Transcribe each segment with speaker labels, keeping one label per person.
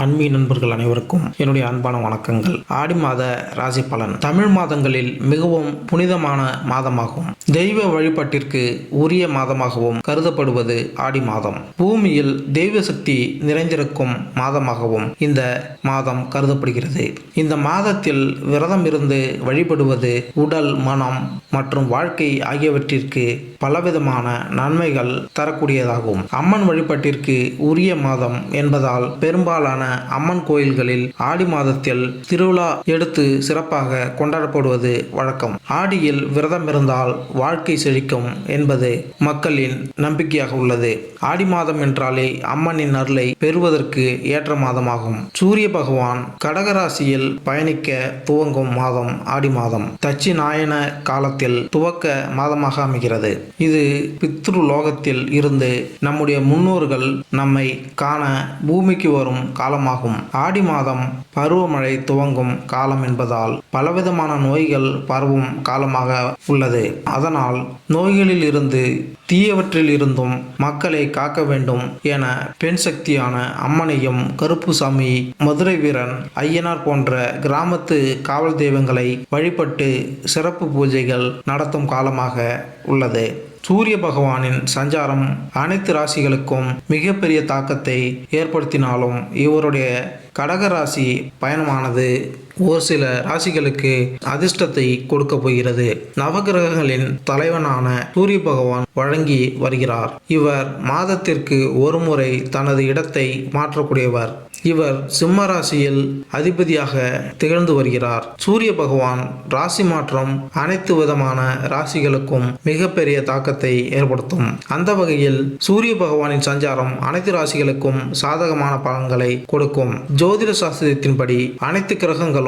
Speaker 1: ஆன்மீக நண்பர்கள் அனைவருக்கும் என்னுடைய அன்பான வணக்கங்கள். ஆடி மாத ராசி பலன். தமிழ் மாதங்களில் மிகவும் புனிதமான மாதமாகும். தெய்வ வழிபாட்டிற்கு உரிய மாதமாகவும் கருதப்படுவது ஆடி மாதம். பூமியில் தெய்வ சக்தி நிறைந்திருக்கும் மாதமாகவும் இந்த மாதம் கருதப்படுகிறது. இந்த மாதத்தில் விரதம் இருந்து வழிபடுவது உடல், மனம் மற்றும் வாழ்க்கை ஆகியவற்றிற்கு பலவிதமான நன்மைகள் தரக்கூடியதாகும். அம்மன் வழிபாட்டிற்கு உரிய மாதம் என்பதால் பெரும்பாலான அம்மன் கோயில்களில் ஆடி மாதத்தில் திருவிழா எடுத்து சிறப்பாக கொண்டாடப்படுவது வழக்கம். ஆடியில் விரதம் இருந்தால் வாழ்க்கை செழிக்கும் என்பது மக்களின் நம்பிக்கையாக உள்ளது. ஆடி மாதம் என்றாலே அம்மனின் அருளை பெறுவதற்கு ஏற்ற மாதமாகும். சூரிய பகவான் கடகராசியில் பயணிக்க துவங்கும் மாதம் ஆடி மாதம். தட்சிணாயன காலத்தில் துவக்க மாதமாக அமைகிறது. இது பித்ரு லோகத்தில் இருந்து நம்முடைய முன்னோர்கள் நம்மை காண பூமிக்கு வரும் காலமாகும். ஆடி மாதம் பருவமழை துவங்கும் காலம் என்பதால் பலவிதமான நோய்கள் பரவும் காலமாக உள்ளது. அதனால் நோய்களில் இருந்து தீயவற்றில் இருந்தும் மக்களை காக்க வேண்டும் என பெண் சக்தியான அம்மனையும், கருப்புசாமி, மதுரை வீரன், ஐயனார் போன்ற கிராமத்து காவல் தெய்வங்களை வழிபட்டு சிறப்பு பூஜைகள் நடத்தும் காலமாக உள்ளது. சூரிய பகவானின் சஞ்சாரம் அனைத்து ராசிகளுக்கும் மிகப்பெரிய தாக்கத்தை ஏற்படுத்தினாலும் இவருடைய கடகராசி பயணமானது ஒரு சில ராசிகளுக்கு அதிர்ஷ்டத்தை கொடுக்க போகிறது. நவகிரகங்களின் தலைவனான சூரிய பகவான் வழங்கி வருகிறார். இவர் மாதத்திற்கு ஒரு முறை தனது இடத்தை மாற்றக்கூடியவர். இவர் சிம்ம ராசியில் அதிபதியாக திகழ்ந்து வருகிறார். சூரிய பகவான் ராசி மாற்றம் அனைத்து விதமான ராசிகளுக்கும் மிகப்பெரிய தாக்கத்தை ஏற்படுத்தும். அந்த வகையில் சூரிய பகவானின் சஞ்சாரம் அனைத்து ராசிகளுக்கும் சாதகமான பலன்களை கொடுக்கும். ஜோதிட சாஸ்திரத்தின்படி அனைத்து கிரகங்களும்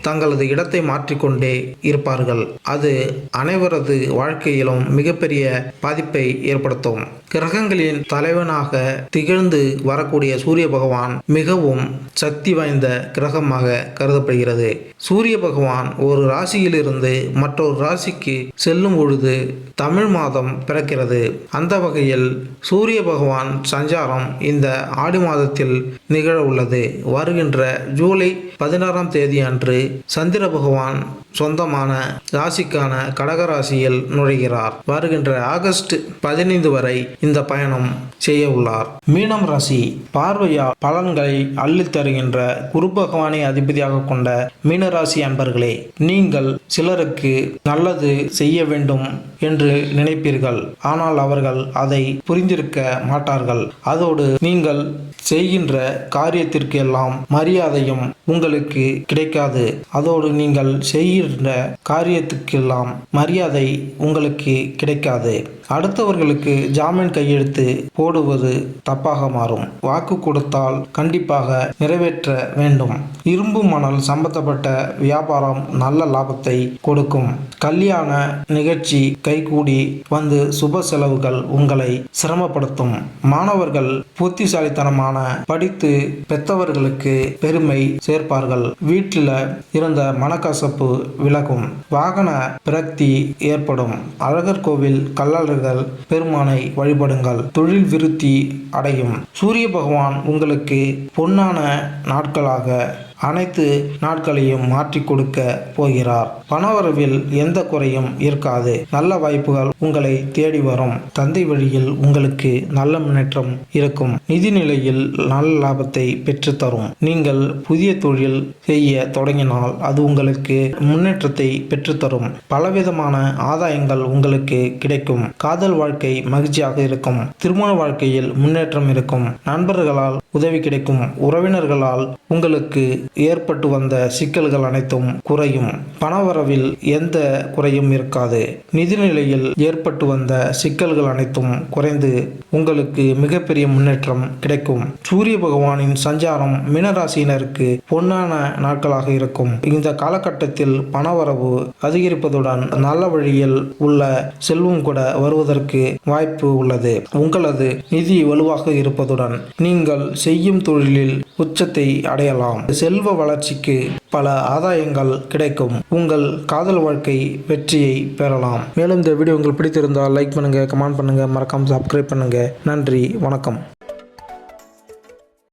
Speaker 1: தங்களது இடத்தை மாற்றிக்கொண்டே இருப்பார்கள். அது அனைவரது வாழ்க்கையிலும் மிகப்பெரிய பாதிப்பை ஏற்படுத்தும். கிரகங்களின் தலைவனாக திகழ்ந்து வரக்கூடிய சூரிய பகவான் மிகவும் சக்தி வாய்ந்த கிரகமாக கருதப்படுகிறது. சூரிய பகவான் ஒரு ராசியிலிருந்து மற்றொரு ராசிக்கு செல்லும் பொழுது தமிழ் மாதம் பிறக்கிறது. அந்த வகையில் சூரிய பகவான் சஞ்சாரம் இந்த ஆடி மாதத்தில் நிகழ உள்ளது. வருகின்ற ஜூலை 16ஆம் தேதி அன்று சந்திர பகவான் சொந்தமான ராசிக்கான கடகராசியில் நுழைகிறார். வருகின்ற ஆகஸ்ட் 15 வரை இந்த பயணம் செய்ய உள்ளார். மீனம் ராசி. பார்வையால் பலன்களை அள்ளித் தருகின்ற குரு பகவானை அதிபதியாக கொண்ட மீனராசி அன்பர்களே, நீங்கள் சிலருக்கு நல்லது செய்ய வேண்டும் என்று நினைப்பீர்கள். ஆனால் அவர்கள் அதை புரிந்திருக்க மாட்டார்கள். அதோடு நீங்கள் செய்கின்ற காரியத்திற்கு எல்லாம் மரியாதையும் உங்களுக்கு கிடைக்காது. அதோடு நீங்கள் செய்கின்ற காரியத்துக்கெல்லாம் மரியாதை உங்களுக்கு கிடைக்காது. அடுத்தவர்களுக்கு ஜாமீன் கையெழுத்து போடுவது தப்பாக மாறும். வாக்கு கொடுத்தால் கண்டிப்பாக நிறைவேற்ற வேண்டும். இரும்பு மணல் சம்பந்தப்பட்ட வியாபாரம் நல்ல லாபத்தை கொடுக்கும். கல்யாண நிகழ்ச்சி கைகூடி வந்து சுப செலவுகள் உங்களை சிரமப்படுத்தும். மாணவர்கள் புத்திசாலித்தனமான படித்து பெற்றவர்களுக்கு பெருமை சேர்ப்பார்கள். வீட்டில் இருந்த மனக்கசப்பு விலகும். வாகன பிரக்தி ஏற்படும். அழகர் கோவில் கள்ளழகர் பெருமானை வழிபடுங்கள். தொழில் விருத்தி அடையும். சூரிய பகவான் உங்களுக்கு பொன்னான நாட்களாக அனைத்து நாட்களையும் மாற்றி கொடுக்க போகிறார். பணவரவில் எந்த குறையும் இருக்காது. நல்ல வாய்ப்புகள் உங்களை தேடி வரும். தந்தை வழியில் உங்களுக்கு நல்ல முன்னேற்றம் இருக்கும். நிதி நிலையில் நல்ல லாபத்தை பெற்றுத்தரும். நீங்கள் புதிய தொழில் செய்ய தொடங்கினால் அது உங்களுக்கு முன்னேற்றத்தை பெற்றுத்தரும். பலவிதமான ஆதாயங்கள் உங்களுக்கு கிடைக்கும். காதல் வாழ்க்கை மகிழ்ச்சியாக இருக்கும். திருமண வாழ்க்கையில் முன்னேற்றம் இருக்கும். நண்பர்களால் உதவி கிடைக்கும். உறவினர்களால் உங்களுக்கு ஏற்பட்டு வந்த சிக்கல்கள் அனைத்தும் குறையும். பணவரவில் எந்த குறையும் இருக்காது. நிதிநிலையில் ஏற்பட்டு வந்த சிக்கல்கள் அனைத்தும் குறைந்து உங்களுக்கு மிகப்பெரிய முன்னேற்றம் கிடைக்கும். சூரிய பகவானின் சஞ்சாரம் மீனராசியினருக்கு பொன்னான நாட்களாக இருக்கும். இந்த காலகட்டத்தில் பணவரவு அதிகரிப்பதுடன் நல்ல வழியில் உள்ள செல்வம் கூட வருவதற்கு வாய்ப்பு உள்ளது. உங்களது நிதி வலுவாக இருப்பதுடன் நீங்கள் செய்யும் தொழிலில் உச்சத்தை அடையலாம். செல்வ வளர்ச்சிக்கு பல ஆதாயங்கள் கிடைக்கும். உங்கள் காதல் வாழ்க்கை வெற்றியை பெறலாம். மேலும் இந்த வீடியோ உங்களுக்கு பிடித்திருந்தால் லைக் பண்ணுங்க, கமெண்ட் பண்ணுங்க, மறக்காம சப்ஸ்கிரைப் பண்ணுங்க. நன்றி, வணக்கம்.